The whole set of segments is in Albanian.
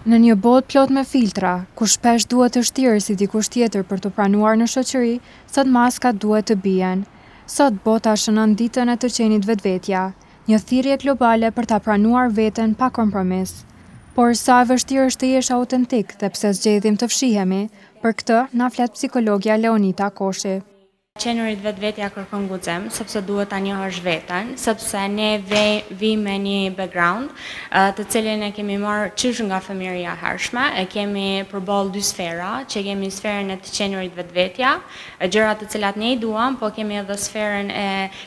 Në një botë plot me filtra, ku shpesh duhet të shtirë si dikush tjetër për të pranuar në shoqëri, sot maskat duhet të bien. Sot bota shënon ditën e të qenit vetvetja, një thirrje globale për ta pranuar veten pa kompromis. Por sa e vështirë është të jesh autentik dhe pse zgjedhim të fshihemi, për këtë na flet psikologja Leonita Koshi. Qenurit vetvetja kërkon guxim, sepse duhet ta njohësh veten, sepse ne vim me një background, të cilin e kemi marrë qysh nga fëmijëria e hershme, e kemi përballë dy sfera, që kemi sferën e të qenurit vetvetja, gjërat të cilat ne i duam, po kemi edhe sferën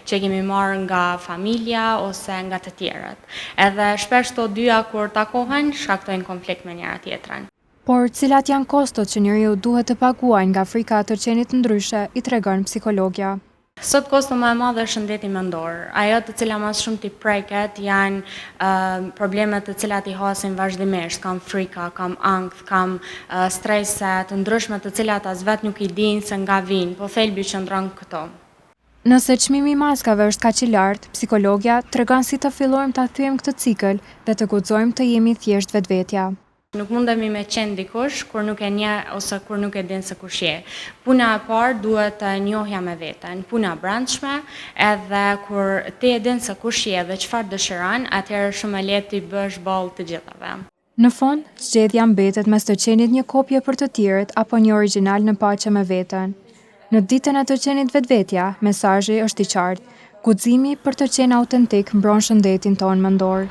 që kemi marrë nga familja ose nga të tjerët. Edhe shpesh këto dyja kur takohen, shkaktojnë konflikt me njëra tjetrën. Por cilat janë kostot që njeriu duhet të paguajë nga frika e tërqenit të ndryshe, i tregon psikologja. Sot kosto më e madhe është shëndeti mendor. Ajo të cilat më shumë t'i preket janë problemet të cilat i hasin vazhdimisht, kam frika, kam ankth, kam strese të ndryshme të cilat as vet nuk i dinë se nga vijnë, po thelbi qëndron këto. Nëse çmimi i maskave është kaq i lartë, psikologja tregon si të fillojmë ta thyejmë këtë cikël dhe të guxojmë të jemi thjesht vetvetja. Nuk mundemi me qenë dikush kur nuk e njeh ose kur nuk e din se kush je. Puna e parë duhet të njohja me veten, puna brendshme, edhe kur ti e din se kush je dhe çfarë dëshiron, atëherë shumë e lehtë ti bësh ballë të gjithave. Në fund, zgjedhja mbetet mes të qenit një kopje për të tjerët apo një origjinal në paqe me veten. Në ditën e të qenit vetvetja, mesazhi është i qartë. Guximi për të qenë autentik mbron shëndetin tonë mendor.